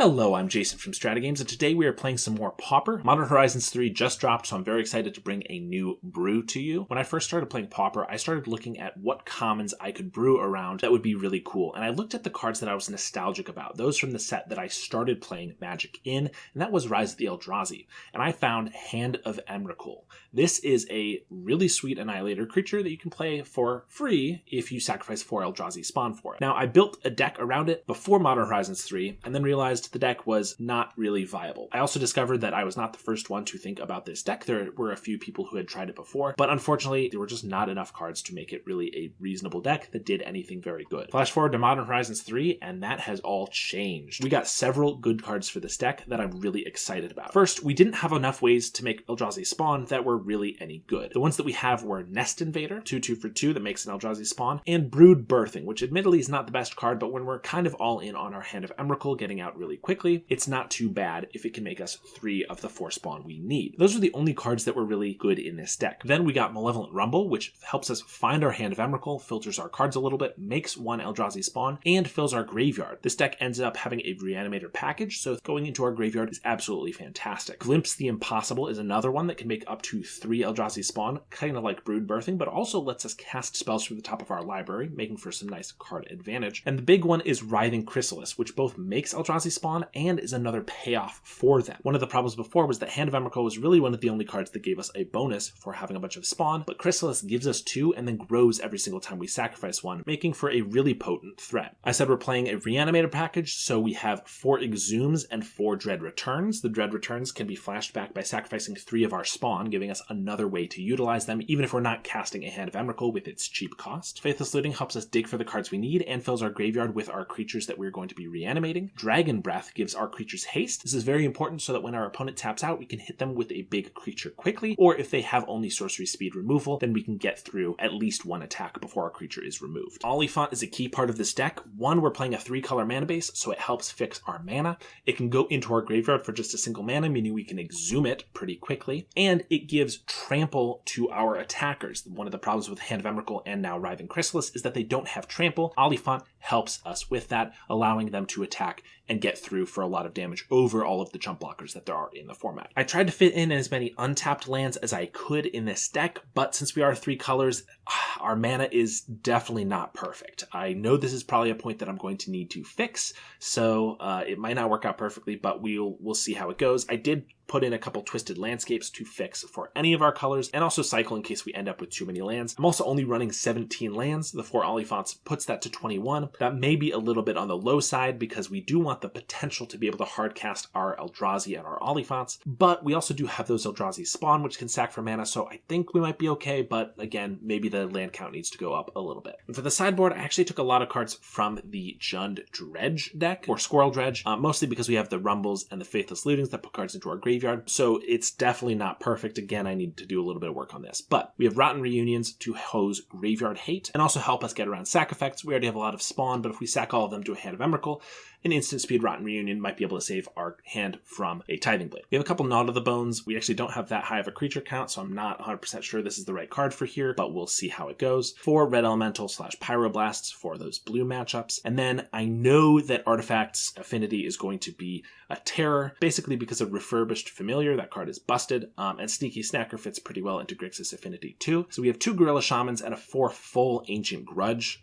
Hello, I'm Jason from StrataGames, and today we are playing some more Pauper. Modern Horizons 3 just dropped, so I'm very excited to bring a new brew to you. When I first started playing Pauper, I started looking at what commons I could brew around that would be really cool, and I looked at the cards that I was nostalgic about, those from the set that I started playing Magic in, and that was Rise of the Eldrazi, and I found Hand of Emrakul. This is a really sweet Annihilator creature that you can play for free if you sacrifice 4 Eldrazi spawn for it. Now, I built a deck around it before Modern Horizons 3, and then realized the deck was not really viable. I also discovered that I was not the first one to think about this deck. There were a few people who had tried it before, but unfortunately, there were just not enough cards to make it really a reasonable deck that did anything very good. Flash forward to Modern Horizons 3, and that has all changed. We got several good cards for this deck that I'm really excited about. First, we didn't have enough ways to make Eldrazi spawn that were really any good. The ones that we have were Nest Invader, 2/2 for 2 that makes an Eldrazi spawn, and Brood Birthing, which admittedly is not the best card, but when we're kind of all in on our Hand of Emrakul getting out really quickly, it's not too bad if it can make us 3 of the 4 spawn we need. Those are the only cards that were really good in this deck. Then we got Malevolent Rumble, which helps us find our Hand of Emrakul, filters our cards a little bit, makes 1 Eldrazi spawn, and fills our graveyard. This deck ends up having a Reanimator package, so going into our graveyard is absolutely fantastic. Glimpse the Impossible is another one that can make up to 3 Eldrazi spawn, kind of like Brood Birthing, but also lets us cast spells from the top of our library, making for some nice card advantage. And the big one is Writhing Chrysalis, which both makes Eldrazi spawn and is another payoff for them. One of the problems before was that Hand of Emrakul was really one of the only cards that gave us a bonus for having a bunch of spawn, but Chrysalis gives us 2 and then grows every single time we sacrifice 1, making for a really potent threat. I said we're playing a Reanimator package, so we have 4 Exhumes and 4 Dread Returns. The Dread Returns can be flashed back by sacrificing 3 of our spawn, giving us another way to utilize them, even if we're not casting a Hand of Emrakul with its cheap cost. Faithless Looting helps us dig for the cards we need and fills our graveyard with our creatures that we're going to be reanimating. Dragon Breath gives our creatures haste. This is very important so that when our opponent taps out, we can hit them with a big creature quickly, or if they have only sorcery speed removal, then we can get through at least 1 attack before our creature is removed. Oliphant is a key part of this deck. One, we're playing a 3-color mana base, so it helps fix our mana. It can go into our graveyard for just a single mana, meaning we can exhume it pretty quickly, and it gives trample to our attackers. One of the problems with Hand of Emrakul and now Writhing Chrysalis is that they don't have trample. Oliphant helps us with that, allowing them to attack and get through for a lot of damage over all of the jump blockers that there are in the format. I tried to fit in as many untapped lands as I could in this deck, but since we are 3 colors, our mana is definitely not perfect. I know this is probably a point that I'm going to need to fix, so it might not work out perfectly, but we'll see how it goes. I did put in a couple Twisted Landscapes to fix for any of our colors, and also cycle in case we end up with too many lands. I'm also only running 17 lands. The 4 Oliphants puts that to 21. That may be a little bit on the low side because we do want the potential to be able to hardcast our Eldrazi and our Oliphants, but we also do have those Eldrazi spawn, which can sack for mana, so I think we might be okay, but again, maybe the land count needs to go up a little bit. And for the sideboard, I actually took a lot of cards from the Jund Dredge deck, or Squirrel Dredge, mostly because we have the Rumbles and the Faithless Lootings that put cards into our graveyard, so it's definitely not perfect. Again, I need to do a little bit of work on this, but we have Rotten Reunions to hose graveyard hate and also help us get around sack effects. We already have a lot of spawn, but if we sack all of them to a Hand of Emrakul, an instant speed Rotten Reunion might be able to save our hand from a Tithing Blade. We have a couple Gnawed of the Bones. We actually don't have that high of a creature count, so I'm not 100% sure this is the right card for here, but we'll see how it goes. 4 Red Elemental / Pyroblasts for those blue matchups. And then I know that Artifacts Affinity is going to be a terror, basically because of Refurbished Familiar. That card is busted, and Sneaky Snacker fits pretty well into Grixis Affinity too. So we have 2 Gorilla Shamans and a 4 full Ancient Grudge.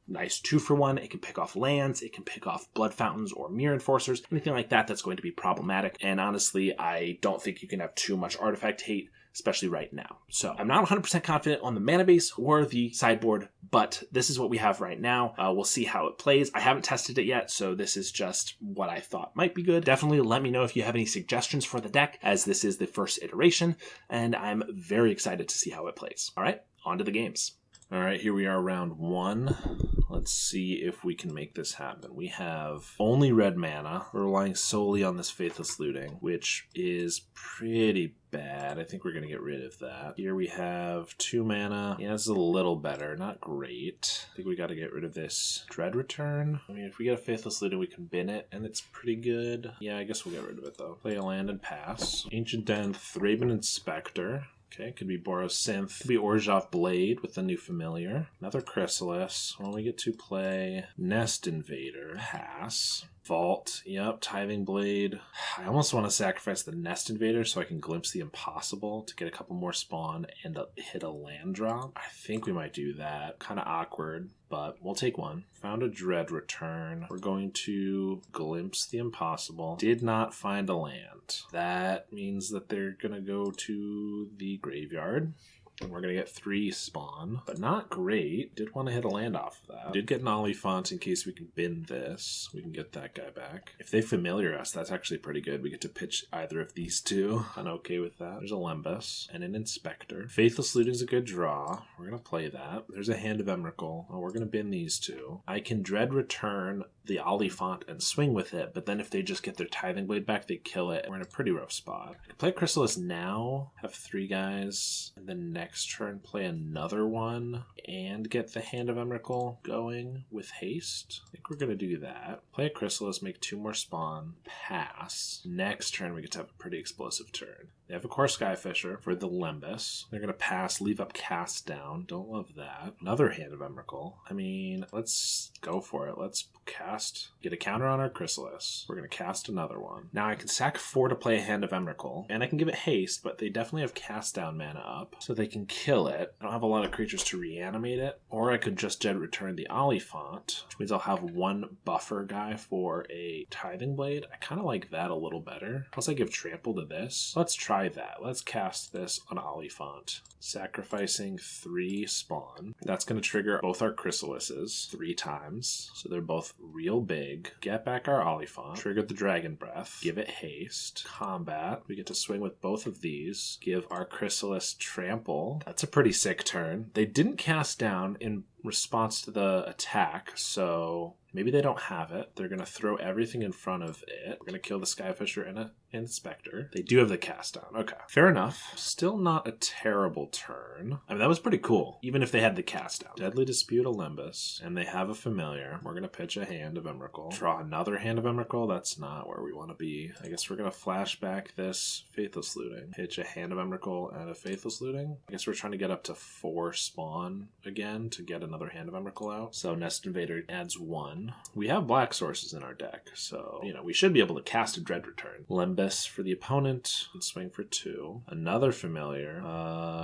Nice 2-for-1. It can pick off lands, it can pick off Blood Fountains or Mirror Enforcers, anything like that that's going to be problematic. And honestly, I don't think you can have too much artifact hate, especially right now. So I'm not 100% confident on the mana base or the sideboard, but this is what we have right now. We'll see how it plays. I haven't tested it yet, so this is just what I thought might be good. Definitely let me know if you have any suggestions for the deck, as this is the first iteration, and I'm very excited to see how it plays. All right, on to the games. All right, here we are, round 1. Let's see if we can make this happen. We have only red mana. We're relying solely on this Faithless Looting, which is pretty bad. I think we're going to get rid of that. Here we have 2 mana. Yeah, this is a little better. Not great. I think we got to get rid of this Dread Return. I mean, if we get a Faithless Looting, we can bin it, and it's pretty good. Yeah, I guess we'll get rid of it, though. Play a land and pass. Ancient Den, Thraben Inspector. Okay, could be Boros Synth. Could be Orzhov Blade with the new familiar. Another Chrysalis. Well, we get to play Nest Invader. Pass. Vault, yep, Tithing Blade. I almost want to sacrifice the Nest Invader so I can glimpse the impossible to get a couple more spawn and hit a land drop. I think we might do that. Kind of awkward, but we'll take one. Found a Dread Return. We're going to glimpse the impossible. Did not find a land. That means that they're going to go to the graveyard. And we're going to get 3 spawn, but not great. Did want to hit a land off of that. Did get an Olifant in case we can bin this. We can get that guy back. If they familiar us, that's actually pretty good. We get to pitch either of these two. I'm okay with that. There's a Lembas and an Inspector. Faithless Looting is a good draw. We're going to play that. There's a Hand of Emrakul. Oh, we're going to bin these two. I can Dread Return the Olifant and swing with it, but then if they just get their Tithing Blade back, they kill it. We're in a pretty rough spot. I can play Chrysalis now, have 3 guys, and then next turn play another one and get the Hand of Emrakul going with haste. I think we're going to do that. Play a Chrysalis, make 2 more spawn, pass. Next turn we get to have a pretty explosive turn. They have a Core Skyfisher for the Lembas. They're going to pass, leave up Cast Down. Don't love that. Another Hand of Emrakul. I mean, let's go for it. Let's cast, get a counter on our Chrysalis. We're going to cast another one. Now I can sack 4 to play a Hand of Emrakul, and I can give it haste, but they definitely have Cast Down mana up, so they can kill it. I don't have a lot of creatures to reanimate it, or I could just Dread Return the Olifant, which means I'll have 1 buffer guy for a Tithing Blade. I kind of like that a little better. Plus I give Trample to this. Let's try that. Let's cast this on Olifant, sacrificing 3 spawn. That's going to trigger both our Chrysalises 3 times, so they're both real big. Get back our Olifant, trigger the Dragon Breath, give it haste, combat. We get to swing with both of these, give our Chrysalis Trample. That's a pretty sick turn. They didn't cast down in response to the attack, so maybe they don't have it. They're going to throw everything in front of it. We're going to kill the Skyfisher and an Inspector. They do have the cast down. Okay, fair enough. Still not a terrible turn. I mean, that was pretty cool, even if they had the cast down. Deadly Dispute, a Lembas, and they have a Familiar. We're going to pitch a Hand of Emrakul. Draw another Hand of Emrakul. That's not where we want to be. I guess we're going to flash back this Faithless Looting. Pitch a Hand of Emrakul and a Faithless Looting. I guess we're trying to get up to 4 spawn again to get another Hand of Emrakul out. So Nest Invader adds 1. We have black sources in our deck, so, you know, we should be able to cast a Dread Return. Lembas for the opponent and swing for 2. Another Familiar.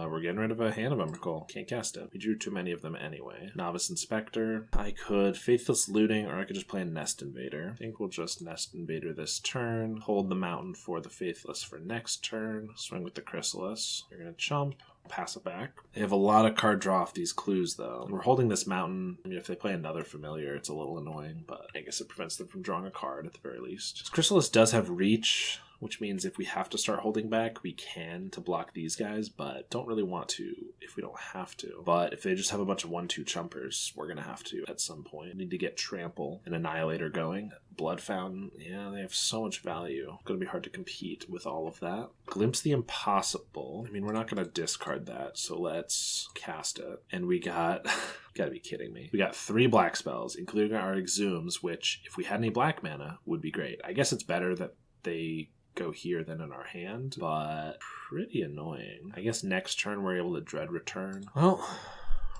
We're getting rid of a Hand of Emrakul. Can't cast it. We drew too many of them anyway. Novice Inspector. I could Faithless Looting, or I could just play a Nest Invader. I think we'll just Nest Invader this turn. Hold the Mountain for the Faithless for next turn. Swing with the Chrysalis. You're going to chump. Pass it back. They have a lot of card draw off these clues, though. We're holding this Mountain. I mean, if they play another Familiar, it's a little annoying, but I guess it prevents them from drawing a card at the very least. This Chrysalis does have Reach, which means if we have to start holding back, we can to block these guys, but don't really want to if we don't have to. But if they just have a bunch of 1/2 chumpers, we're going to have to at some point. We need to get Trample and Annihilator going. Blood Fountain, yeah, they have so much value. It's going to be hard to compete with all of that. Glimpse the Impossible. I mean, we're not going to discard that, so let's cast it. And we got... gotta be kidding me. We got 3 black spells, including our Exhumes, which, if we had any black mana, would be great. I guess it's better that they go here than in our hand, but pretty annoying. I guess next turn we're able to Dread Return. Well...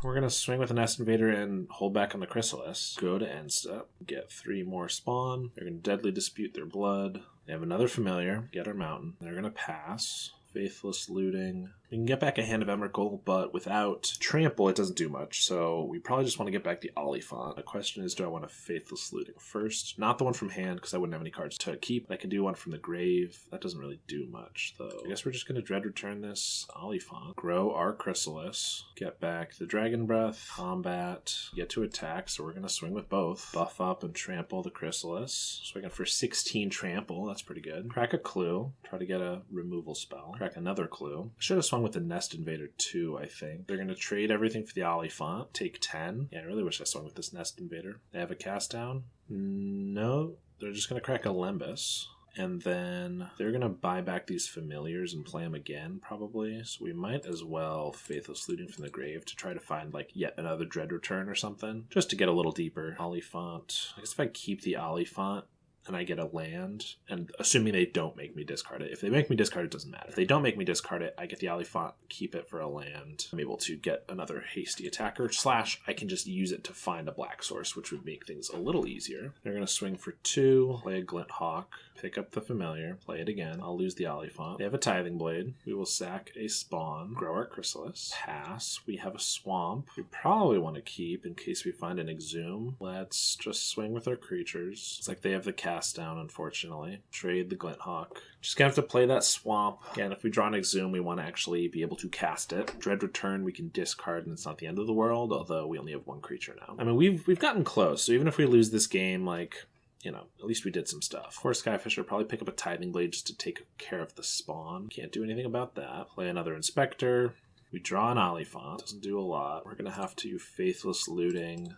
we're going to swing with a Nest Invader and hold back on the Chrysalis. Go to end step. Get 3 more spawn. They're going to Deadly Dispute their blood. They have another Familiar. Get our Mountain. They're going to pass. Faithless Looting. We can get back a Hand of Emrakul, but without Trample, it doesn't do much. So we probably just want to get back the Olifant. The question is, do I want a Faithless Looting first? Not the one from hand, because I wouldn't have any cards to keep. I can do one from the grave. That doesn't really do much, though. I guess we're just going to Dread Return this Olifant. Grow our Chrysalis. Get back the Dragon Breath. Combat. Get to attack, so we're going to swing with both. Buff up and Trample the Chrysalis. Swinging for 16 Trample. That's pretty good. Crack a Clue. Try to get a removal spell. Crack another Clue. I should have swung with the Nest Invader too, I think. They're going to trade everything for the Olifant. Take 10. Yeah, I really wish I swung with this Nest Invader. They have a cast down? No. They're just going to crack a Lembas. And then they're going to buy back these Familiars and play them again, probably. So we might as well Faithless Looting from the grave to try to find, like, yet another Dread Return or something. Just to get a little deeper. Olifant. I guess if I keep the Olifant, and I get a land, and assuming they don't make me discard it. If they make me discard it, doesn't matter. If they don't make me discard it, I get the Oliphant, keep it for a land. I'm able to get another hasty attacker, / I can just use it to find a black source, which would make things a little easier. They're going to swing for 2, play a Glint Hawk, pick up the Familiar, play it again. I'll lose the Oliphant. They have a Tithing Blade. We will sack a Spawn, grow our Chrysalis, pass. We have a Swamp. We probably want to keep in case we find an Exhume. Let's just swing with our creatures. It's like they have the cast down, unfortunately. Trade the Glint Hawk. Just gonna have to play that Swamp. Again, if we draw an Exhume, we want to actually be able to cast it. Dread Return, we can discard, and it's not the end of the world, although we only have 1 creature now. I mean, we've gotten close, so even if we lose this game, like, you know, at least we did some stuff. Of course, Skyfisher probably pick up a Tithing Blade just to take care of the Spawn. Can't do anything about that. Play another Inspector. We draw an Oliphant. Doesn't do a lot. We're going to have to Faithless Looting.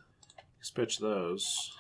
Switch those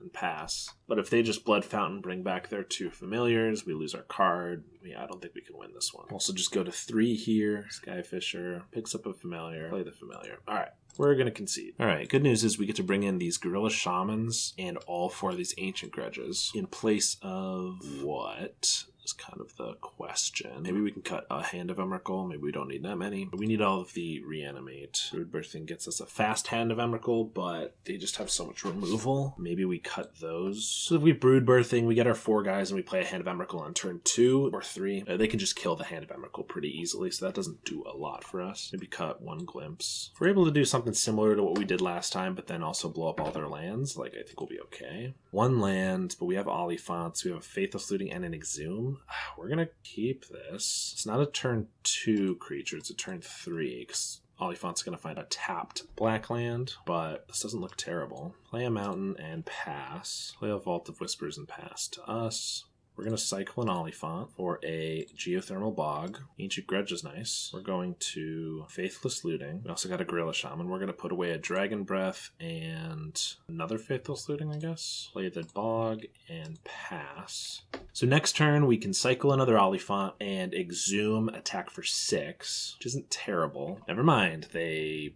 and pass. But if they just Blood Fountain, bring back their 2 Familiars, we lose our card. Yeah, I don't think we can win this one. Also just go to 3 here. Skyfisher picks up a Familiar. Play the Familiar. All right. We're going to concede. All right, good news is we get to bring in these Gorilla Shamans and all 4 of these Ancient Grudges in place of what is kind of the question. Maybe we can cut a Hand of Emrakul. Maybe we don't need that many. But we need all of the Reanimate. Brood Birthing gets us a fast Hand of Emrakul, but they just have so much removal. Maybe we cut those. So if we Brood Birthing, we get our 4 guys and we play a Hand of Emrakul on turn 2 or 3. They can just kill the Hand of Emrakul pretty easily, so that doesn't do a lot for us. Maybe cut 1 Glimpse. If we're able to do something similar to what we did last time, but then also blow up all their lands, like, I think we'll be okay. 1 land, but we have Oliphants, we have a Faithless Looting and an Exhume. We're gonna keep this. It's not a turn 2 creature, it's a turn 3, because Oliphant's gonna find a tapped black land, but this doesn't look terrible. Play a Mountain and pass. Play a Vault of Whispers and pass to us. We're going to cycle an Oliphant for a Geothermal Bog. Ancient Grudge is nice. We're going to Faithless Looting. We also got a Gorilla Shaman. We're going to put away a Dragon Breath and another Faithless Looting, I guess. Play the Bog and pass. So next turn, we can cycle another Oliphant and Exhume, attack for 6, which isn't terrible. Never mind, they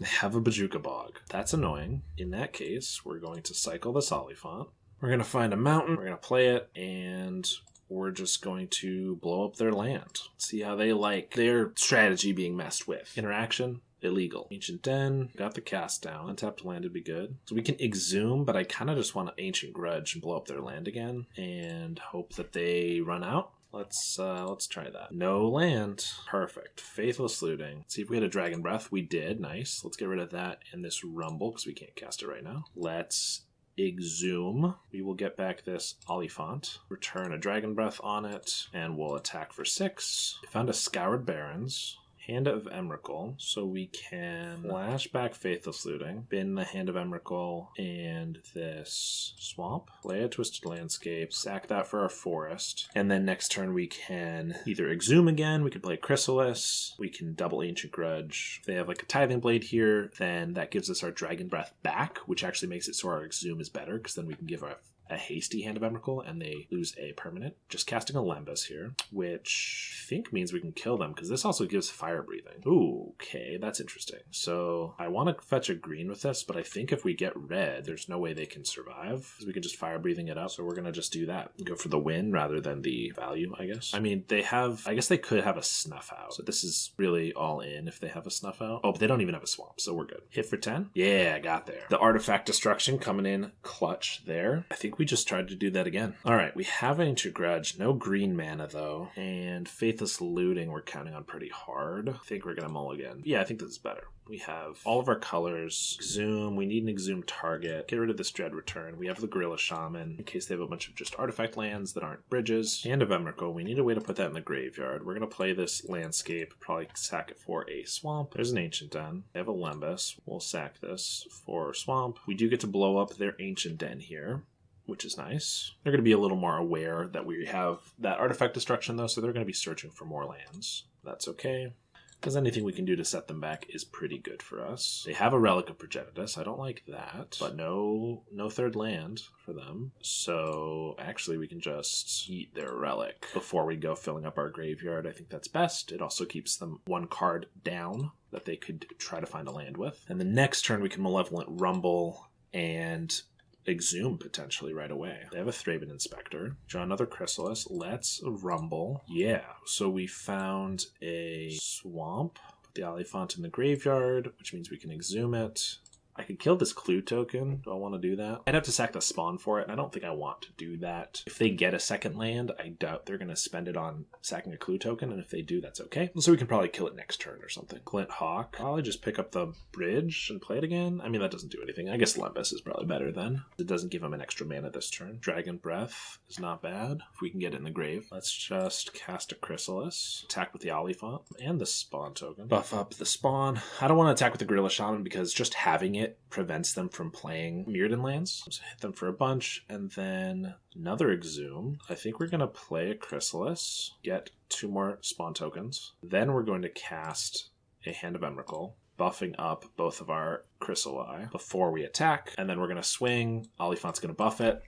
have a Bajuka Bog. That's annoying. In that case, we're going to cycle this Oliphant. We're going to find a mountain, we're going to play it, and we're just going to blow up their land. See how they like their strategy being messed with. Interaction, illegal. Ancient Den, got the cast down. Untapped land would be good. So we can Exhume, but I kind of just want an Ancient Grudge and blow up their land again and hope that they run out. Let's try that. No land. Perfect. Faithless Looting. See if we had a Dragon Breath. We did. Nice. Let's get rid of that and this Rumble because we can't cast it right now. Let's Exhume. We will get back this Oliphant, return a Dragon Breath on it, and we'll attack for 6. We found a Scoured Barrens. Hand of Emrakul, so we can flash back Faithless Looting, bin the Hand of Emrakul and this Swamp, play a Twisted Landscape, sack that for our Forest, and then next turn we can either Exhume again, we can play Chrysalis, we can double Ancient Grudge. If they have like a Tithing Blade here, then that gives us our Dragon Breath back, which actually makes it so our Exhume is better, because then we can give a hasty Hand of Emrakul and they lose a permanent. Just casting a Lembas here, which I think means we can kill them because this also gives fire breathing. Ooh, okay, that's interesting. So I want to fetch a green with this, but I think if we get red, there's no way they can survive because we can just fire breathing it up. So we're going to just do that. Go for the win rather than the value, I guess. I mean, I guess they could have a Snuff Out. So this is really all in if they have a Snuff Out. Oh, but they don't even have a Swamp, so we're good. Hit for 10? Yeah, I got there. The Artifact Destruction coming in clutch there. I think we just tried to do that again. All right, we have Ancient Grudge, no green mana though, and Faithless Looting we're counting on pretty hard. I think we're gonna mulligan. Yeah, I think this is better. We have all of our colors. Exhume, we need an Exhume target. Get rid of this Dread Return. We have the Gorilla Shaman in case they have a bunch of just artifact lands that aren't bridges. Hand of Emrakul, we need a way to put that in the graveyard. We're gonna play this Landscape, probably sack it for a Swamp. There's an Ancient Den. They have a Lembas. We'll sack this for Swamp. We do get to blow up their Ancient Den here, which is nice. They're going to be a little more aware that we have that artifact destruction, though, so they're going to be searching for more lands. That's okay, because anything we can do to set them back is pretty good for us. They have a Relic of Progenitus. I don't like that, but no third land for them. So actually, we can just eat their Relic before we go filling up our graveyard. I think that's best. It also keeps them 1 card down that they could try to find a land with. And the next turn, we can Malevolent Rumble and Exhume potentially right away. They have a Thraben Inspector. Draw another Chrysalis. Let's rumble. Yeah, so we found a swamp. Put the Oliphant in the graveyard, which means we can exhume it. I could kill this clue token. Do I want to do that? I'd have to sack the spawn for it, and I don't think I want to do that. If they get a second land, I doubt they're going to spend it on sacking a clue token, and if they do, that's okay. So we can probably kill it next turn or something. Glint Hawk. Probably just pick up the bridge and play it again. I mean, that doesn't do anything. I guess Lembas is probably better then. It doesn't give him an extra mana this turn. Dragon Breath is not bad if we can get it in the grave. Let's just cast a Chrysalis. Attack with the Oliphant and the spawn token. Buff up the spawn. I don't want to attack with the Gorilla Shaman because just having it prevents them from playing Mirrodin lands. So hit them for a bunch, and then another Exhume. I think we're going to play a Chrysalis, get 2 more spawn tokens. Then we're going to cast a Hand of Emrakul, buffing up both of our Chrysali before we attack, and then we're going to swing. Oliphant's going to buff it.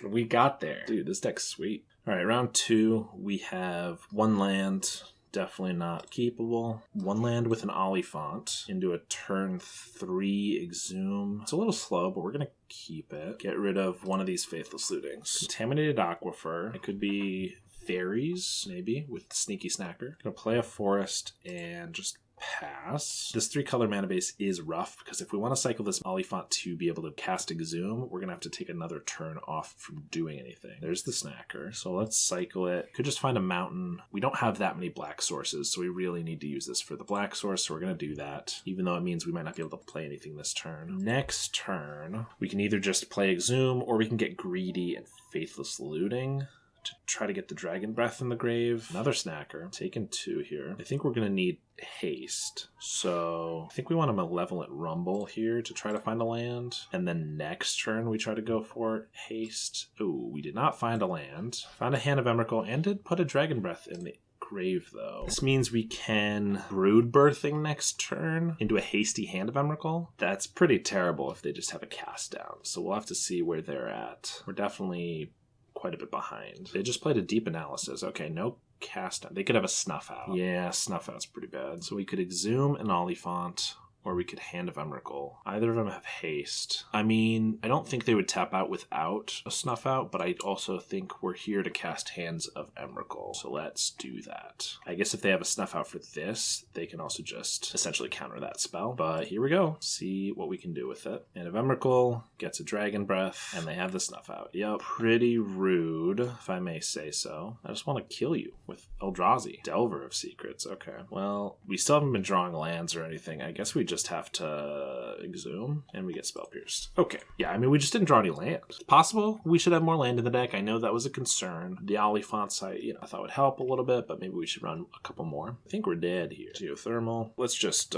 We got there. Dude, this deck's sweet. All right, round 2, we have 1 land. Definitely not keepable. 1 land with an Oliphant into a turn 3 Exhume. It's a little slow, but we're going to keep it. Get rid of one of these Faithless Lootings. Contaminated Aquifer. It could be Fairies, maybe, with Sneaky Snacker. Going to play a Forest and just pass. This 3-color mana base is rough because if we want to cycle this Oliphant to be able to cast Exhume, we're going to have to take another turn off from doing anything. There's the Snacker. So let's cycle it. Could just find a mountain. We don't have that many black sources, so we really need to use this for the black source, so we're going to do that, even though it means we might not be able to play anything this turn. Next turn, we can either just play Exhume, or we can get greedy and Faithless Looting to try to get the Dragon Breath in the grave. Another Snacker. Taking 2 here. I think we're going to need haste. So I think we want a Malevolent Rumble here to try to find a land. And then next turn we try to go for haste. Oh, we did not find a land. Found a Hand of Emrakul and did put a Dragon Breath in the grave though. This means we can Brood Birthing next turn into a hasty Hand of Emrakul. That's pretty terrible if they just have a cast down. So we'll have to see where they're at. We're definitely quite a bit behind. They just played a Deep Analysis. Okay, no cast down. They could have a Snuff Out. Yeah, Snuff Out's pretty bad. So we could Exhume an Oliphant, or we could Hand of Emrakul. Either of them have haste. I mean, I don't think they would tap out without a Snuff Out, but I also think we're here to cast Hands of Emrakul. So let's do that. I guess if they have a Snuff Out for this, they can also just essentially counter that spell. But here we go. See what we can do with it. Hand of Emrakul gets a Dragon Breath, and they have the Snuff Out. Yep, pretty rude, if I may say so. I just want to kill you with Eldrazi. Delver of Secrets. Okay. Well, we still haven't been drawing lands or anything. I guess we just have to Exhume, and we get Spell Pierced. Okay. Yeah, I mean, we just didn't draw any land. Possible we should have more land in the deck. I know that was a concern. The Oliphant site, I thought would help a little bit, but maybe we should run a couple more. I think we're dead here. Geothermal. Let's just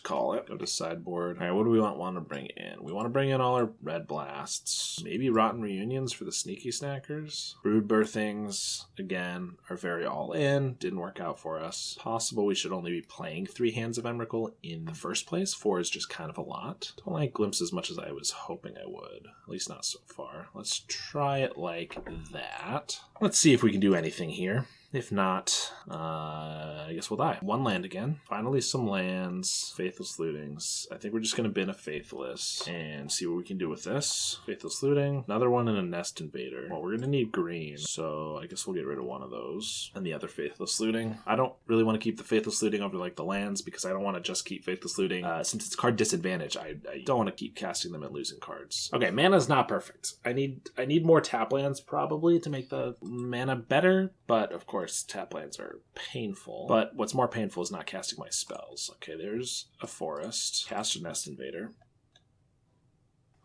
call it. Go to sideboard. All right, what do we want to bring in? We want to bring in all our red blasts. Maybe Rotten Reunions for the Sneaky Snackers. Brood Birthings, again, are very all in. Didn't work out for us. Possible we should only be playing 3 Hands of Emrakul in the first place. 4 is just kind of a lot. Don't like Glimpse as much as I was hoping I would. At least not so far. Let's try it like that. Let's see if we can do anything here. If not, I guess we'll die. 1 land again. Finally some lands. Faithless Lootings. I think we're just going to bin a Faithless and see what we can do with this. Faithless Looting. Another one and a Nest Invader. Well, we're going to need green, so I guess we'll get rid of one of those. And the other Faithless Looting. I don't really want to keep the Faithless Looting over like the lands because I don't want to just keep Faithless Looting. Since it's card disadvantage, I don't want to keep casting them and losing cards. Okay, mana's not perfect. I need more tap lands probably to make the mana better, but of course tap lands are painful. But what's more painful is not casting my spells. Okay, there's a Forest. Cast a Nest Invader.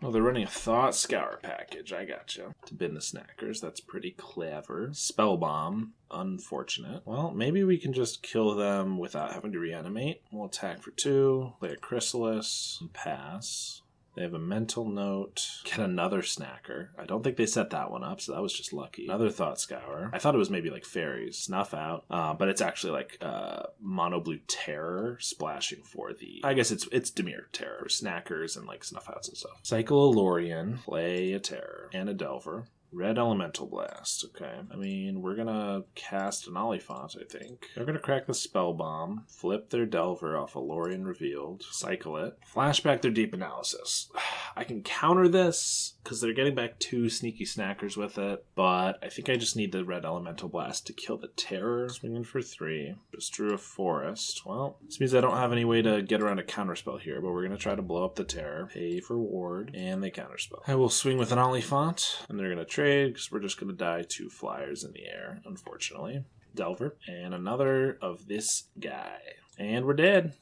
Oh, they're running a Thought Scour package. I gotcha. To bin the Snackers. That's pretty clever. Spell Bomb. Unfortunate. Well, maybe we can just kill them without having to reanimate. We'll attack for 2. Play a Chrysalis. And pass. They have a Mental Note. Get another Snacker. I don't think they set that one up, so that was just lucky. Another Thought Scour. I thought it was maybe like Fairies. Snuff Out. But it's actually like Mono Blue Terror splashing for the... I guess it's Dimir Terror. Snackers and like Snuff Outs and stuff. Cycle a Lorien. Play a Terror. And a Delver. Red Elemental Blast. Okay. I mean, we're gonna cast an Oliphant, I think. They're gonna crack the Spell Bomb, flip their Delver off a Lorien Revealed, cycle it, flashback their Deep Analysis. I can counter this because they're getting back 2 sneaky snackers with it, but I think I just need the red elemental blast to kill the terror. Swinging for 3. Just drew a forest. Well, this means I don't have any way to get around a counterspell here, but we're going to try to blow up the terror. Pay for ward, and they counterspell. I will swing with an Oliphant, and they're going to trade because we're just going to die 2 flyers in the air, unfortunately. Delver, and another of this guy. And we're dead.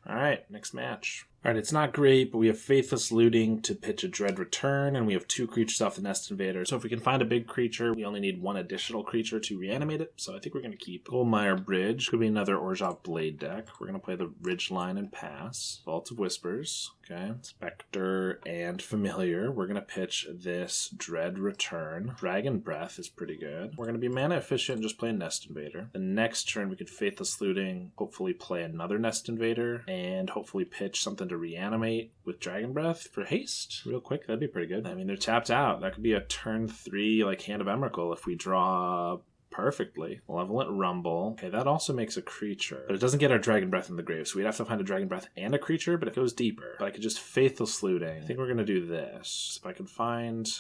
Alright, next match. Alright, it's not great, but we have Faithless Looting to pitch a Dread Return, and we have 2 creatures off the Nest Invader. So if we can find a big creature, we only need 1 additional creature to reanimate it. So I think we're going to keep Goldmire Bridge. Could be another Orzhov Blade deck. We're going to play the Ridgeline and pass. Vault of Whispers. Okay. Spectre and Familiar. We're going to pitch this Dread Return. Dragon Breath is pretty good. We're going to be mana efficient and just play a Nest Invader. The next turn we could Faithless Looting, hopefully play another Nest Invader, and hopefully pitch something to reanimate with Dragon Breath for haste real quick. That'd be pretty good. I mean, they're tapped out. That could be a turn 3 like Hand of Emrakul if we draw perfectly. Malevolent Rumble. Okay, that also makes a creature, but it doesn't get our Dragon Breath in the grave, so we'd have to find a Dragon Breath and a creature, but it goes deeper. But I could just Faithless Looting. I think we're going to do this. If I can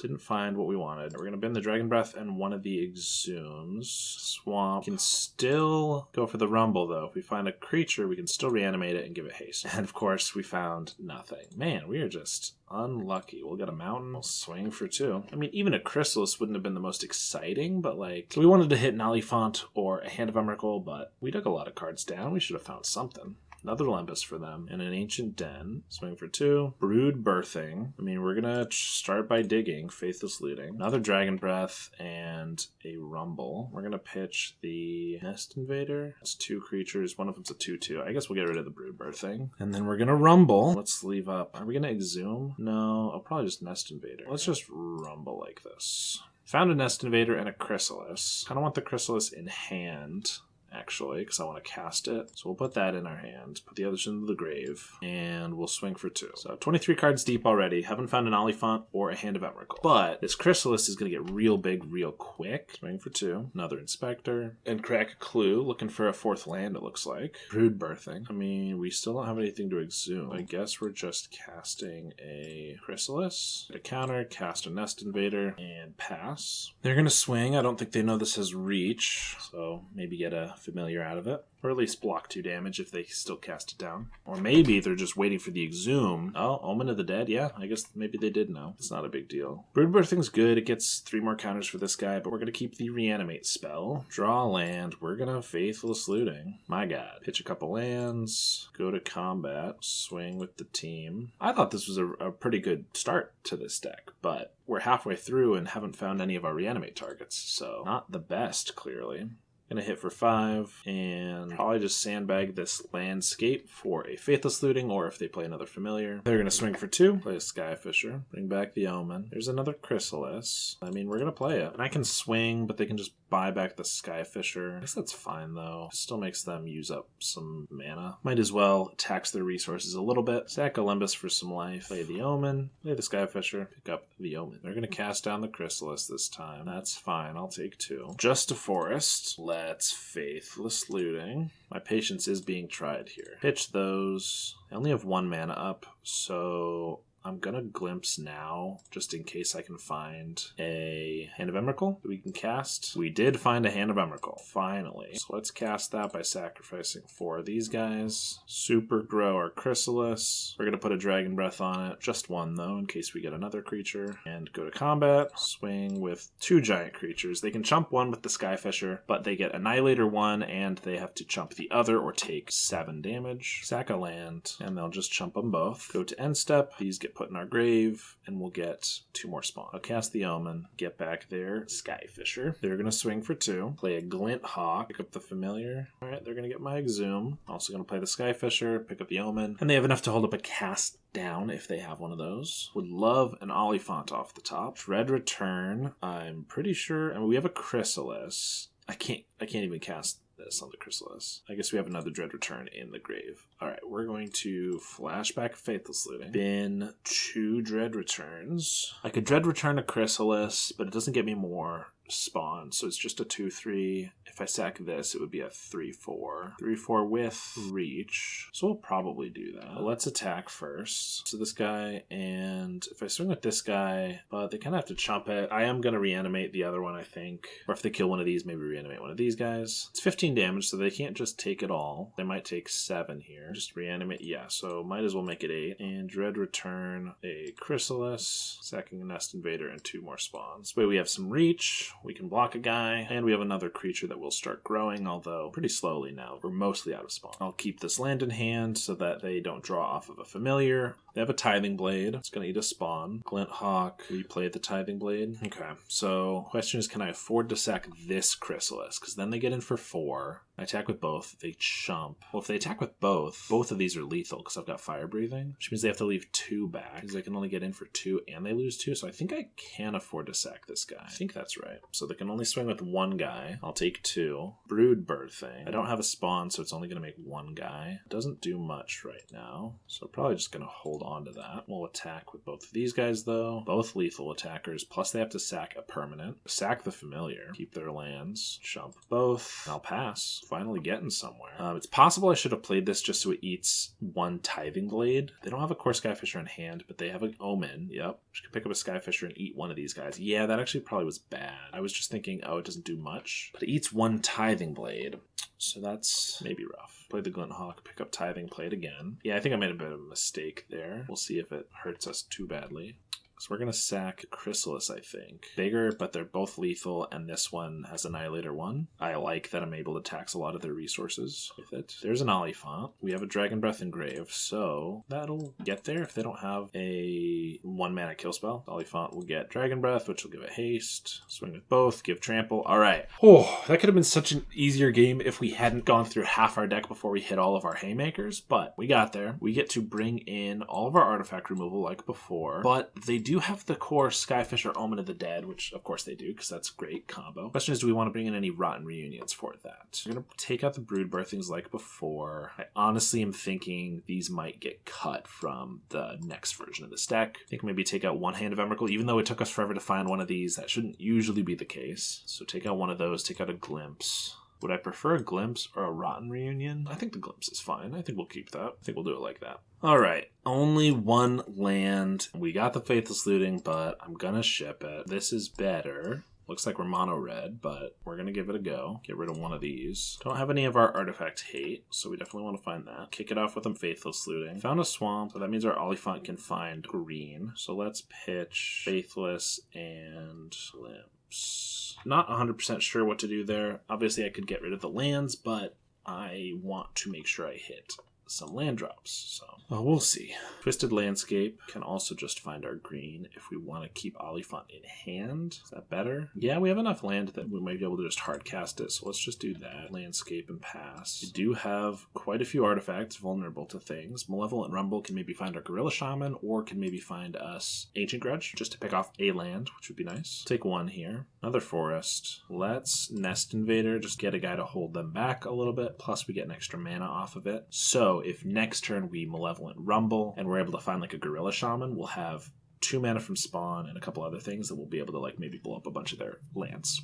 didn't find what we wanted. We're going to bend the Dragon Breath and one of the Exhumes. Swamp. We can still go for the Rumble, though. If we find a creature, we can still reanimate it and give it haste. And of course, we found nothing. Man, we are just unlucky. We'll get a mountain. We'll swing for 2. I mean, even a Chrysalis wouldn't have been the most exciting, but like, so we wanted to hit an Oliphant or a Hand of Emrakul, but we took a lot of cards down. We should have found something. Another Lembas for them, and an Ancient Den. Swing for 2. Brood Birthing. I mean, we're gonna start by digging. Faithless Looting. Another Dragon Breath and a Rumble. We're gonna pitch the Nest Invader. It's 2 creatures. One of them's a 2/2. I guess we'll get rid of the Brood Birthing. And then we're gonna Rumble. Let's leave up. Are we gonna Exhume? No, I'll probably just Nest Invader. Let's just Rumble like this. Found a Nest Invader and a Chrysalis. Kind of want the Chrysalis in hand, actually, because I want to cast it. So we'll put that in our hand, put the others into the grave, and we'll swing for 2. So 23 cards deep already. Haven't found an Oliphant or a Hand of Emrakul. But this Chrysalis is going to get real big real quick. Swing for 2. Another Inspector. And crack a clue. Looking for a 4th land, it looks like. Brood Birthing. I mean, we still don't have anything to exhume. I guess we're just casting a Chrysalis. Get a counter, cast a Nest Invader, and pass. They're going to swing. I don't think they know this has reach, so maybe get a Familiar out of it. Or at least block 2 damage if they still cast it down. Or maybe they're just waiting for the Exhume. Oh, Omen of the Dead? Yeah, I guess maybe they did know. It's not a big deal. Brood Birthing's good. It gets 3 more counters for this guy, but we're going to keep the Reanimate spell. Draw a land. We're going to Faithless Looting. My god. Pitch a couple lands. Go to combat. Swing with the team. I thought this was a pretty good start to this deck, but we're halfway through and haven't found any of our Reanimate targets, so not the best, clearly. Gonna hit for 5, and probably just sandbag this landscape for a Faithless Looting, or if they play another Familiar. They're gonna swing for 2, play a Skyfisher, bring back the Omen. There's another Chrysalis. I mean, we're gonna play it. And I can swing, but they can just buy back the Skyfisher. I guess that's fine, though. Still makes them use up some mana. Might as well tax their resources a little bit. Sack a Lembas for some life. Play the Omen. Play the Skyfisher. Pick up the Omen. They're gonna cast down the Chrysalis this time. That's fine. I'll take 2. Just a Forest. Let's Faithless Looting. My patience is being tried here. Pitch those. I only have 1 mana up, so I'm gonna Glimpse now, just in case I can find a Hand of Emrakul that we can cast. We did find a Hand of Emrakul, finally. So let's cast that by sacrificing 4 of these guys. Super grow our Chrysalis. We're gonna put a Dragon Breath on it. Just 1, though, in case we get another creature. And go to combat. Swing with 2 giant creatures. They can chump 1 with the Skyfisher, but they get Annihilator 1, and they have to chump the other or take 7 damage. Sack a land, and they'll just chump them both. Go to end step. These get put in our grave, and we'll get 2 more spawn. I'll cast the Omen, get back there, Skyfisher. They're going to swing for 2, play a Glint Hawk, pick up the Familiar. Alright, they're going to get my Exhume. Also going to play the Skyfisher, pick up the Omen, and they have enough to hold up a cast down if they have one of those. Would love an Oliphant off the top. Dread Return, I'm pretty sure, I mean, we have a Chrysalis. I can't even cast this on the Chrysalis. I guess we have another Dread Return in the grave. Alright, we're going to flashback Faithless Looting. Bin 2 Dread Returns. I could Dread Return a Chrysalis, but it doesn't get me more. spawn. So it's just a 2/3. If I sack this, it would be a 3/4. 3/4 with reach. So we'll probably do that. But let's attack first. So this guy, and if I swing with this guy, but they kind of have to chump it. I am going to reanimate the other one, I think. Or if they kill one of these, maybe reanimate one of these guys. It's 15 damage, so they can't just take it all. They might take 7 here. Just reanimate. Yeah, so might as well make it 8. And Dread Return a Chrysalis, sacking a Nest Invader, and 2 more spawns. This way we have some reach. We can block a guy, and we have another creature that will start growing, although pretty slowly now. We're mostly out of spawn. I'll keep this land in hand so that they don't draw off of a familiar. They have a Tithing Blade. It's going to eat a spawn. Glint Hawk. We play the Tithing Blade. Okay, so question is, can I afford to sack this Chrysalis? Because then they get in for 4. I attack with both. They chump. Well, if they attack with both of these are lethal because I've got Fire Breathing, which means they have to leave 2 back because they can only get in for 2 and they lose 2. So I think I can afford to sack this guy. I think that's right. So they can only swing with 1 guy. I'll take 2. Brood Birthing. I don't have a spawn, so it's only going to make 1 guy. It doesn't do much right now. So probably just going to hold on to that. We'll attack with both of these guys, though. Both lethal attackers. Plus they have to sack a permanent. Sack the familiar. Keep their lands. Chump both. I'll pass. Finally getting somewhere. It's possible I should have played this just so it eats 1 Tithing Blade. They don't have a Core Skyfisher in hand, but they have an Omen. Yep. She can pick up a Skyfisher and eat one of these guys. Yeah, that actually probably was bad. I was just thinking, oh, it doesn't do much. But it eats 1 Tithing Blade. So that's maybe rough. Play the Glint Hawk, pick up Tithing, play it again. Yeah, I think I made a bit of a mistake there. We'll see if it hurts us too badly. So we're going to sack Chrysalis, I think. Bigger, but they're both lethal, and this one has Annihilator 1. I like that I'm able to tax a lot of their resources with it. There's an Oliphant. We have a Dragon Breath Engrave, so that'll get there if they don't have a 1-mana kill spell. The Oliphant will get Dragon Breath, which will give it haste. Swing with both, give trample. All right. Oh, that could have been such an easier game if we hadn't gone through half our deck before we hit all of our haymakers, but we got there. We get to bring in all of our artifact removal like before, but they do have the core Skyfisher Omen of the Dead, which of course they do because that's a great combo. Question is, do we want to bring in any Rotten Reunions for that? We're going to take out the Brood Birthings like before. I honestly am thinking these might get cut from the next version of this deck. I think maybe take out 1 Hand of Emrakul, even though it took us forever to find one of these. That shouldn't usually be the case. So take out one of those, take out a Glimpse. Would I prefer a Glimpse or a Rotten Reunion? I think the Glimpse is fine. I think we'll keep that. I think we'll do it like that. All right. Only 1 land. We got the Faithless Looting, but I'm going to ship it. This is better. Looks like we're mono red, but we're going to give it a go. Get rid of one of these. Don't have any of our artifact hate, so we definitely want to find that. Kick it off with some Faithless Looting. Found a swamp, so that means our Oliphant can find green. So let's pitch Faithless and Glimpse. Not 100% sure what to do there. Obviously, I could get rid of the lands, but I want to make sure I hit some land drops. So we'll see. Twisted Landscape can also just find our green if we want to keep Oliphant in hand. Is that better? Yeah, we have enough land that we might be able to just hard cast it. So let's just do that. Landscape and pass. We do have quite a few artifacts vulnerable to things. Malevolent Rumble can maybe find our Gorilla Shaman, or can maybe find us Ancient Grudge just to pick off a land, which would be nice. Take 1 here. Another forest. Let's Nest Invader, just get a guy to hold them back a little bit. Plus we get an extra mana off of it. So if next turn we Malevolent Rumble and we're able to find like a Gorilla Shaman, we'll have 2 mana from Spawn and a couple other things that we'll be able to like maybe blow up a bunch of their lands.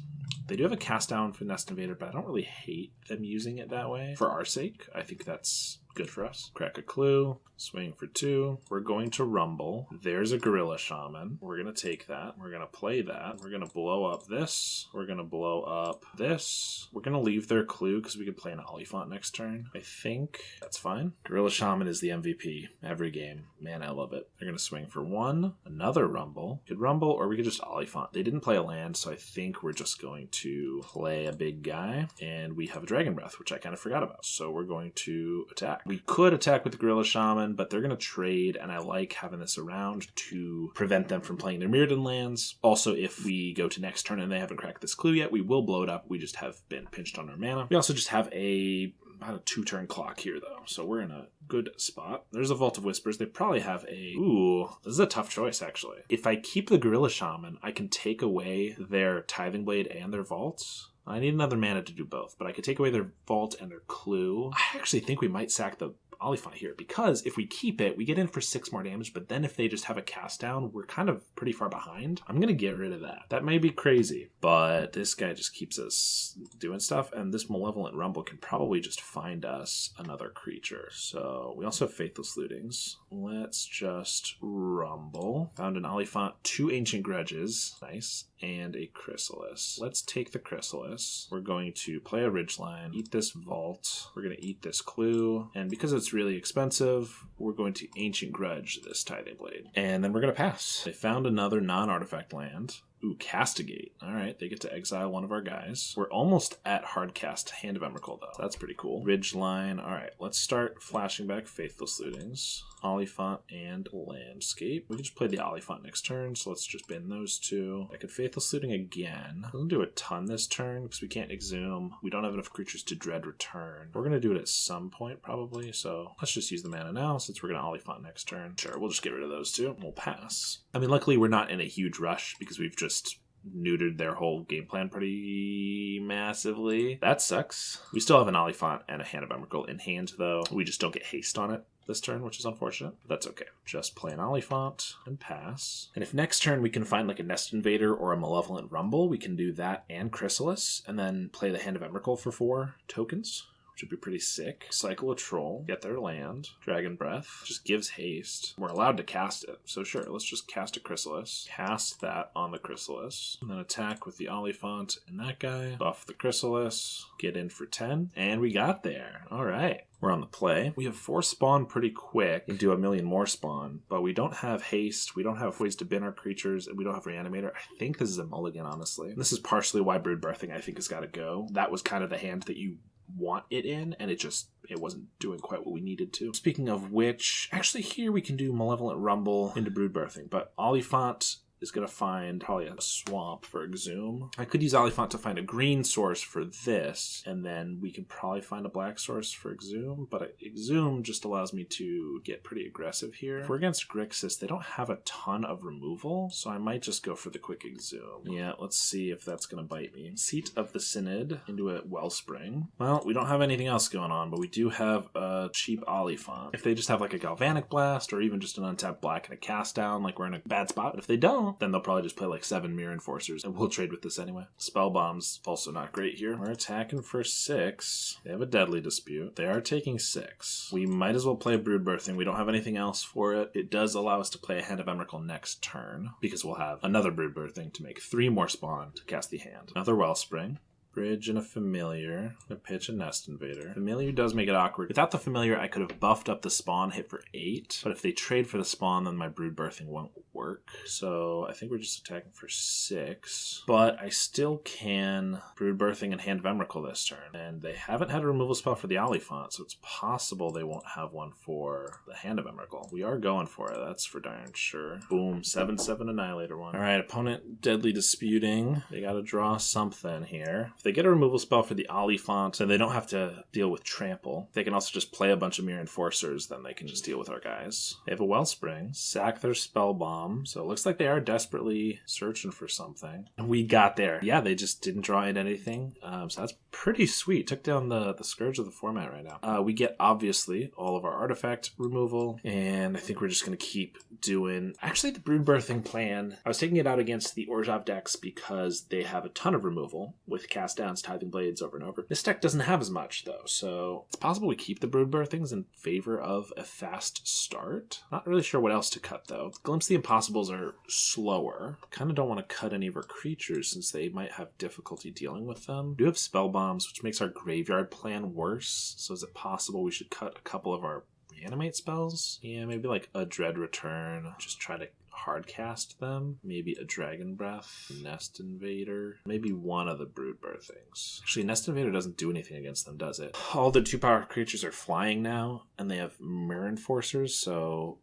They do have a cast down for Nest Invader, but I don't really hate them using it that way. For our sake, I think that's good for us. Crack a Clue. Swing for 2. We're going to Rumble. There's a Gorilla Shaman. We're going to take that. We're going to play that. We're going to blow up this. We're going to blow up this. We're going to leave their Clue because we could play an Oliphant next turn. I think that's fine. Gorilla Shaman is the MVP every game. Man, I love it. They're going to swing for 1. Another Rumble. We could Rumble or we could just Oliphant. They didn't play a land, so I think we're just going to play a big guy. And we have a Dragon Breath, which I kind of forgot about. So we're going to attack. We could attack with the Gorilla Shaman, but they're going to trade, and I like having this around to prevent them from playing their Mirrodin lands. Also, if we go to next turn and they haven't cracked this Clue yet, we will blow it up. We just have been pinched on our mana. We also just have about a 2-turn clock here, though, so we're in a good spot. There's a Vault of Whispers. They probably have Ooh, this is a tough choice, actually. If I keep the Gorilla Shaman, I can take away their Tithing Blade and their Vaults. I need another mana to do both, but I could take away their Vault and their Clue. I actually think we might sack the Oliphant here, because if we keep it, we get in for 6 more damage, but then if they just have a cast down, we're kind of pretty far behind. I'm going to get rid of that. That may be crazy, but this guy just keeps us doing stuff, and this Malevolent Rumble can probably just find us another creature. So we also have Faithless Lootings. Let's just rumble. Found an Oliphant, 2 Ancient Grudges, nice, and a Chrysalis. Let's take the Chrysalis. We're going to play a Ridgeline, eat this Vault, we're going to eat this Clue, and because it's really expensive, we're going to Ancient Grudge this Tithing Blade. And then we're going to pass. They found another non-artifact land. Ooh, Castigate. Alright, they get to exile one of our guys. We're almost at hardcast Hand of Emrakul, though. That's pretty cool. Ridgeline. Alright, let's start flashing back Faithless Lootings, Oliphant, and Landscape. We can just play the Oliphant next turn, so let's just bin those 2. I could Faithless Looting again. Doesn't do a ton this turn, because we can't Exhume. We don't have enough creatures to dread return. We're going to do it at some point, probably, so let's just use the mana now, since we're going to Oliphant next turn. Sure, we'll just get rid of those 2. We'll pass. I mean, luckily we're not in a huge rush, because we've just neutered their whole game plan pretty massively. That sucks. We still have an Oliphant and a Hand of Emrakul in hand, though. We just don't get haste on it this turn, which is unfortunate, but that's okay. Just play an Oliphant and pass. And if next turn we can find like a Nest Invader or a Malevolent Rumble, we can do that and Chrysalis, and then play the Hand of Emrakul for 4 tokens, which would be pretty sick. Cycle a Troll, get their land. Dragon Breath just gives haste. We're allowed to cast it, so sure, let's just cast a Chrysalis. Cast that on the Chrysalis, and then attack with the Oliphant and that guy. Buff the Chrysalis, get in for 10, and we got there. All right. We're on the play. We have 4 spawn pretty quick and do a million more spawn, but we don't have haste, we don't have ways to bin our creatures, and we don't have Reanimator. I think this is a mulligan, honestly. And this is partially why Brood Birthing I think has got to go. That was kind of the hand that you want it in, and it wasn't doing quite what we needed to. Speaking of which, actually here we can do Malevolent Rumble into Brood Birthing, but Oliphant is going to find probably a swamp for Exhume. I could use Oliphant to find a green source for this, and then we can probably find a black source for Exhume, but Exhume just allows me to get pretty aggressive here. If we're against Grixis, they don't have a ton of removal, so I might just go for the quick Exhume. Yeah, let's see if that's going to bite me. Seat of the Synod into a Wellspring. Well, we don't have anything else going on, but we do have a cheap Oliphant. If they just have like a Galvanic Blast, or even just an untapped black and a cast down, like we're in a bad spot. But if they don't, then they'll probably just play like 7 Mirror Enforcers, and we'll trade with this anyway. Spell Bomb's also not great here. We're attacking for 6. They have a Deadly Dispute. They are taking 6. We might as well play Brood Birthing. We don't have anything else for it. It does allow us to play a Hand of Emrakul next turn, because we'll have another Brood Birthing to make 3 more spawn to cast the hand. Another Wellspring. Bridge and a Familiar. I'm gonna pitch a Nest Invader. Familiar does make it awkward. Without the Familiar, I could have buffed up the spawn, hit for 8. But if they trade for the spawn, then my Brood Birthing won't work. So I think we're just attacking for 6. But I still can Brood Birthing and Hand of Emrakul this turn. And they haven't had a removal spell for the Oliphant, so it's possible they won't have one for the Hand of Emrakul. We are going for it, that's for darn sure. Boom, 7/7 Annihilator one. Alright, opponent Deadly Disputing. They gotta draw something here. If they get a removal spell for the Oliphant, then they don't have to deal with Trample. They can also just play a bunch of Mirror Enforcers, then they can just deal with our guys. They have a Wellspring, sack their Spell Bomb, so it looks like they are desperately searching for something. And we got there. Yeah, they just didn't draw in anything, so that's pretty sweet. Took down the scourge of the format right now. We get, obviously, all of our artifact removal, and I think we're just going to keep doing... Actually, the Brood Birthing plan, I was taking it out against the Orzhov decks because they have a ton of removal with cast downs, Tithing Blades over and over. This deck doesn't have as much, though, so it's possible we keep the Brood Birthings in favor of a fast start. Not really sure what else to cut, though. Glimpse the Impossibles are slower. Kind of don't want to cut any of our creatures since they might have difficulty dealing with them. We do have Spell Bombs, which makes our graveyard plan worse, so is it possible we should cut a couple of our Reanimate spells? Yeah, maybe like a Dread Return. Just try to hard cast them. Maybe a Dragon Breath, Nest Invader, maybe one of the Brood Birthings. Actually, Nest Invader doesn't do anything against them, does it? All the 2-power creatures are flying now, and they have Mirror Enforcers, so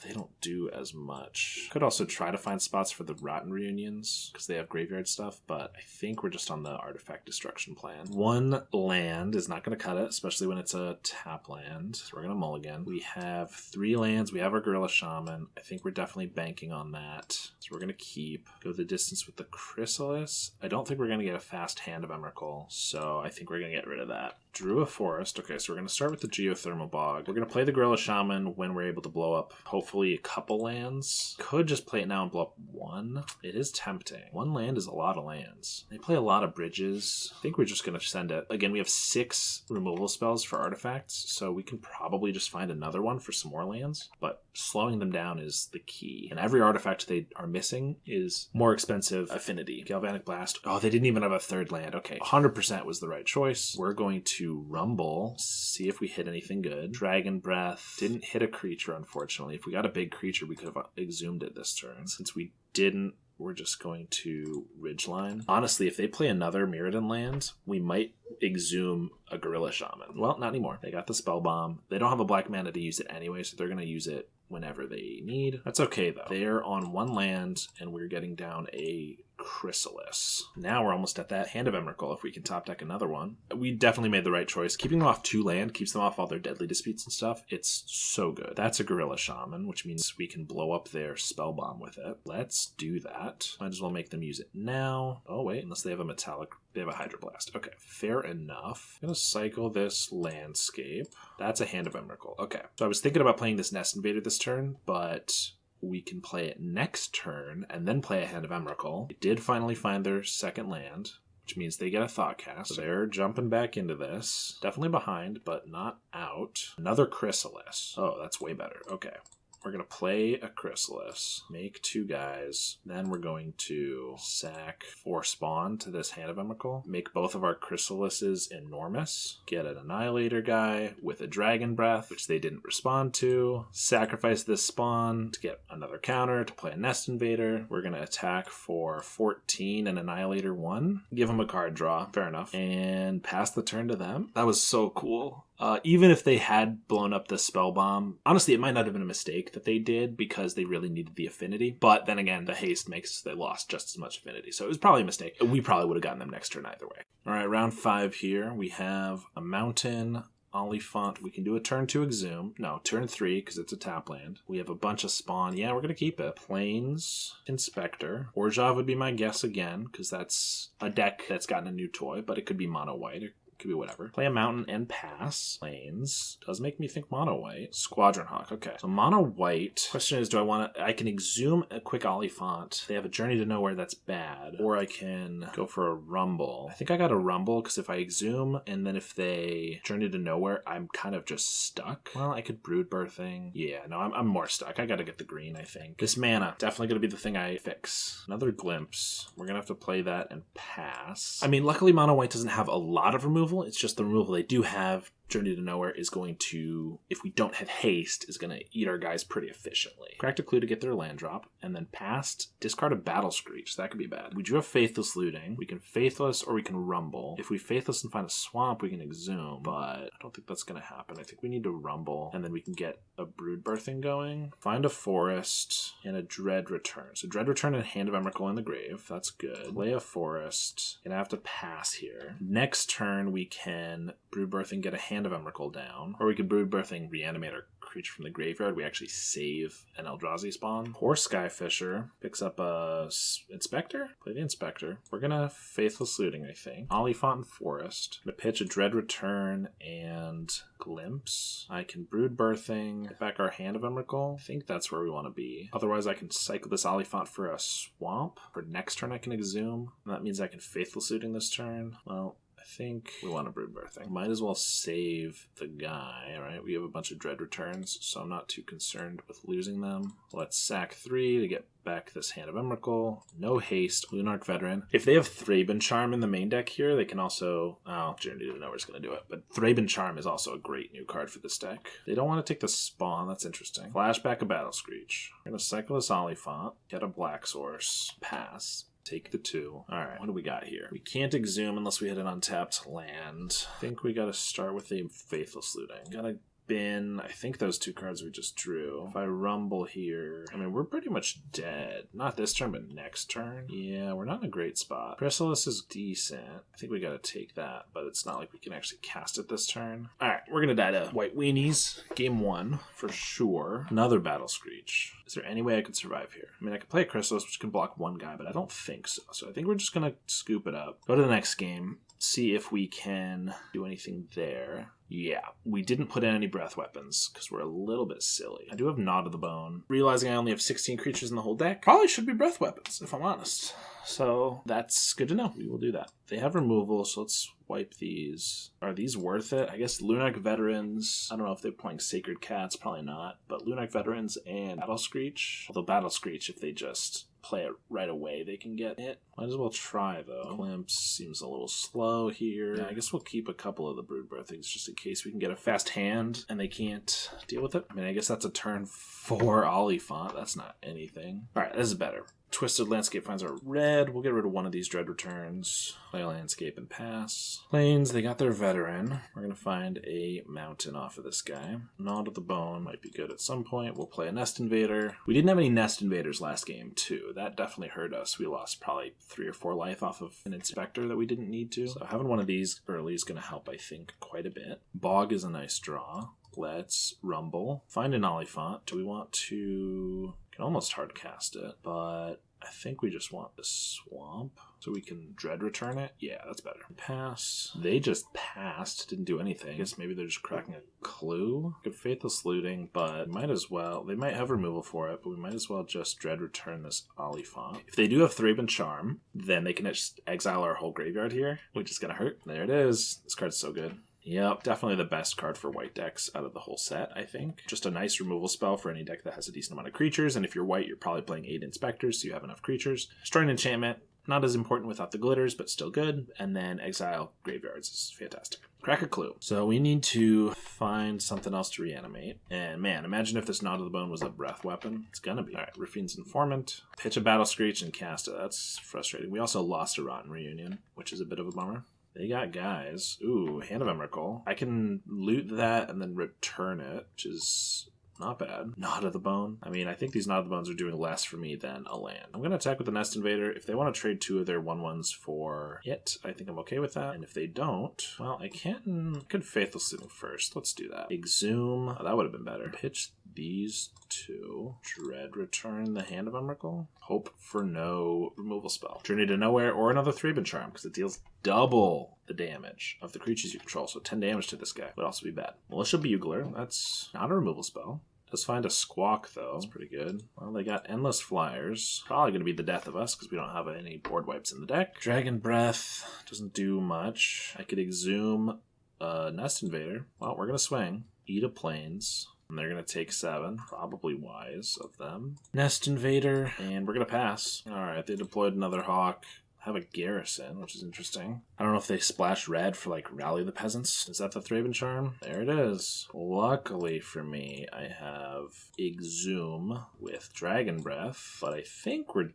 they don't do as much. Could also try to find spots for the Rotten Reunions, because they have graveyard stuff, but I think we're just on the artifact destruction plan. One land is not going to cut it, especially when it's a tap land. So we're going to mulligan. We have 3 lands. We have our Gorilla Shaman. I think we're definitely banking on that. So we're going to keep. Go the distance with the Chrysalis. I don't think we're going to get a fast Hand of Emrakul, so I think we're going to get rid of that. Drew a forest. Okay, so we're going to start with the Geothermal Bog. We're going to play the Gorilla Shaman when we're able to blow up, hopefully, a couple lands. Could just play it now and blow up 1. It is tempting. 1 land is a lot of lands. They play a lot of bridges. I think we're just going to send it. Again, we have 6 removal spells for artifacts, so we can probably just find another one for some more lands, but slowing them down is the key. And every artifact they are missing is more expensive affinity. Galvanic Blast. Oh, they didn't even have a 3rd land. Okay, 100% was the right choice. We're going to Rumble, see if we hit anything good. Dragon Breath. Didn't hit a creature, unfortunately. If we got a big creature, we could have exhumed it this turn. Since we didn't, we're just going to Ridgeline. Honestly, if they play another Mirrodin land, we might exhume a Gorilla Shaman. Well, not anymore. They got the Spell Bomb. They don't have a black mana to use it anyway, so they're going to use it whenever they need. That's okay, though. They're on 1 land, and we're getting down a Chrysalis. Now we're almost at that Hand of Emrakul if we can top deck another one. We definitely made the right choice. Keeping them off 2 land keeps them off all their deadly disputes and stuff. It's so good. That's a Gorilla Shaman, which means we can blow up their Spell Bomb with it. Let's do that. Might as well make them use it now. Oh, wait, unless they have a metallic. They have a Hydroblast. Okay, fair enough. I'm going to cycle this landscape. That's a Hand of Emrakul. Okay, so I was thinking about playing this Nest Invader this turn, but we can play it next turn and then play a Hand of Emrakul. They did finally find their 2nd land, which means they get a Thoughtcast. So they're jumping back into this. Definitely behind, but not out. Another Chrysalis. Oh, that's way better. Okay. We're going to play a Chrysalis, make 2 guys, then we're going to sack 4 spawn to this Hand of Emrakul, make both of our Chrysalises enormous, get an Annihilator guy with a Dragon Breath, which they didn't respond to, sacrifice this spawn to get another counter to play a Nest Invader. We're going to attack for 14 and Annihilator 1, give them a card draw, fair enough, and pass the turn to them. That was so cool. Even if they had blown up the Spell Bomb, honestly, it might not have been a mistake that they did because they really needed the affinity. But then again, the haste makes they lost just as much affinity. So it was probably a mistake. We probably would have gotten them next turn either way. All right, round 5 here. We have a Mountain, Oliphant. We can do a turn 2 Exhume. No, turn 3 because it's a tap land. We have a bunch of spawn. Yeah, we're going to keep it. Plains, Inspector. Orzhov would be my guess again because that's a deck that's gotten a new toy, but it could be mono white. Could be whatever. Play a mountain and pass. Plains. Does make me think mono white. Squadron Hawk. Okay. So mono white. Question is, do I want to... I can exhume a quick Oliphant. They have a Journey to Nowhere that's bad. Or I can go for a Rumble. I think I got a Rumble because if I exhume and then if they Journey to Nowhere, I'm kind of just stuck. Well, I could Brood Birthing. Yeah, no, I'm more stuck. I got to get the green, I think. This mana. Definitely going to be the thing I fix. Another Glimpse. We're going to have to play that and pass. I mean, luckily mono white doesn't have a lot of removal. It's just the removal they do have. Journey to Nowhere is going to, if we don't have haste, is going to eat our guys pretty efficiently. Cracked a Clue to get their land drop, and then passed, discard a Battle Screech. That could be bad. We drew a Faithless Looting. We can Faithless or we can Rumble. If we Faithless and find a swamp, we can Exhume, but I don't think that's going to happen. I think we need to Rumble, and then we can get a Brood Birthing going. Find a Forest and a Dread Return. So Dread Return and Hand of Emrakul in the grave. That's good. Play a Forest. Gonna have to pass here. Next turn, we can Brood Birthing, get a Hand of Emrakul down, or we could Brood Birthing Reanimator creature from the graveyard. We actually save an Eldrazi spawn. Poor Skyfisher picks up a Inspector. Play the Inspector. We're gonna Faithless Looting, I think. Oliphant and Forest. I'm gonna pitch a Dread Return and Glimpse. I can Brood Birthing, get back our Hand of Emrakul. I think that's where we want to be. Otherwise, I can cycle this Oliphant for a Swamp. For next turn, I can Exhume. And that means I can Faithless Looting this turn. Well, I think we want a Brood Birthing. Might as well save the guy, right? We have a bunch of Dread Returns, so I'm not too concerned with losing them. Let's sack 3 to get back this Hand of Emrakul. No haste. Lunarch Veteran. If they have Thraben Charm in the main deck here, they can also... Oh, Journey to Nowhere is going to do it. But Thraben Charm is also a great new card for this deck. They don't want to take the spawn. That's interesting. Flashback a Battle Screech. We're going to cycle this Oliphant. Get a Black Source. Pass. Take the 2. Alright, what do we got here? We can't Exhume unless we hit an untapped land. I think we gotta start with a Faithless Looting. Gotta spin. I think those 2 cards we just drew. If I rumble here, I mean, we're pretty much dead. Not this turn, but next turn. Yeah, we're not in a great spot. Chrysalis is decent. I think we gotta take that, but it's not like we can actually cast it this turn. Alright, we're gonna die to white weenies. Game 1, for sure. Another Battle Screech. Is there any way I could survive here? I mean, I could play a Chrysalis, which can block 1 guy, but I don't think so. So I think we're just gonna scoop it up. Go to the next game. See if we can do anything there. Yeah, we didn't put in any breath weapons because we're a little bit silly. I do have Gnawed to the Bone. Realizing I only have 16 creatures in the whole deck, probably should be breath weapons, if I'm honest. So that's good to know. We will do that. They have removal, so let's wipe these. Are these worth it? I guess Lunak Veterans. I don't know if they're playing Sacred Cats. Probably not. But Lunak Veterans and Battle Screech. Although Battle Screech, if they just play it right away, they can get it. Might as well try, though. Glimpse seems a little slow here. Yeah, I guess we'll keep a couple of the Broodbirth things just in case we can get a fast hand and they can't deal with it. I mean, I guess that's a turn 4 Oliphant. That's not anything. All right, this is better. Twisted Landscape finds our red. We'll get rid of one of these Dread Returns. Play Landscape and pass. Plains, they got their veteran. We're going to find a mountain off of this guy. Gnawed to the Bone might be good at some point. We'll play a Nest Invader. We didn't have any Nest Invaders last game, too. That definitely hurt us. We lost probably 3 or 4 life off of an Inspector that we didn't need to. So having one of these early is going to help, I think, quite a bit. Bog is a nice draw. Let's rumble. Find an Oliphant. Do we want to... Can almost hard cast it, but I think we just want the swamp so we can dread return it. Yeah, that's better. Pass. They just passed, didn't do anything. I guess maybe they're just cracking a clue. Good Faithless Looting, but might as well. They might have removal for it, but we might as well just dread return this Oliphant. If they do have Thraben Charm, then they can just exile our whole graveyard here, which is gonna hurt. There it is. This card's so good. Yep, definitely the best card for white decks out of the whole set, I think. Just a nice removal spell for any deck that has a decent amount of creatures, and if you're white, you're probably playing 8 Inspectors, so you have enough creatures. Destroy an enchantment, not as important without the glitters, but still good, and then exile graveyards is fantastic. Crack a clue. So we need to find something else to reanimate, and man, imagine if this Gnawed to the Bone was a breath weapon. It's gonna be. Alright, Ruffian's Informant, pitch a Battle Screech and cast it. That's frustrating. We also lost a Rotten Reunion, which is a bit of a bummer. They got guys. Ooh, Hand of Emrakul. I can loot that and then return it, which is not bad. Gnawed to the Bone. I mean, I think these Gnawed to the Bones are doing less for me than a land. I'm going to attack with the Nest Invader. If they want to trade 2 of their 1/1s for it, I think I'm okay with that. And if they don't, well, I could Faithless Looting first. Let's do that. Exhume. Oh, that would have been better. Pitch these 2. Dread return the Hand of Emrakul. Hope for no removal spell. Journey to Nowhere or another Thraben Charm because it deals double the damage of the creatures you control. So 10 damage to this guy would also be bad. Militia Bugler. That's not a removal spell. Let's find a Squawk, though. That's pretty good. Well, they got Endless Flyers. Probably going to be the death of us because we don't have any board wipes in the deck. Dragon Breath doesn't do much. I could Exhume a Nest Invader. Well, we're going to swing. Eat a Plains. And they're going to take 7. Probably wise of them. Nest Invader. And we're going to pass. Alright, they deployed another Hawk. Have a Garrison, which is interesting. I don't know if they splash red for, like, Rally the Peasants. Is that the Thraben Charm? There it is. Luckily for me, I have Exhume with Dragon Breath, but I think we're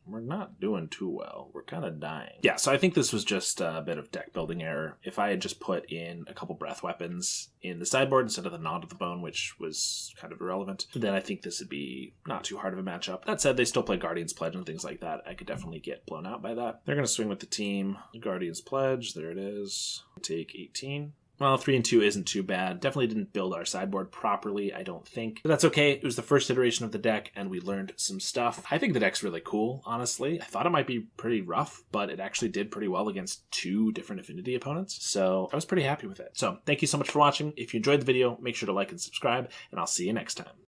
not doing too well. We're kind of dying. Yeah, so I think this was just a bit of deck building error. If I had just put in a couple breath weapons in the sideboard instead of the Gnawed to the Bone, which was kind of irrelevant, then I think this would be not too hard of a matchup. That said, they still play Guardian's Pledge and things like that. I could definitely get blown out by that. They're going to swing with the team. Guardian's Pledge, there it is. Take 18. Well, 3 and 2 isn't too bad. Definitely didn't build our sideboard properly, I don't think. But that's okay. It was the first iteration of the deck, and we learned some stuff. I think the deck's really cool, honestly. I thought it might be pretty rough, but it actually did pretty well against 2 different Affinity opponents. So I was pretty happy with it. So thank you so much for watching. If you enjoyed the video, make sure to like and subscribe, and I'll see you next time.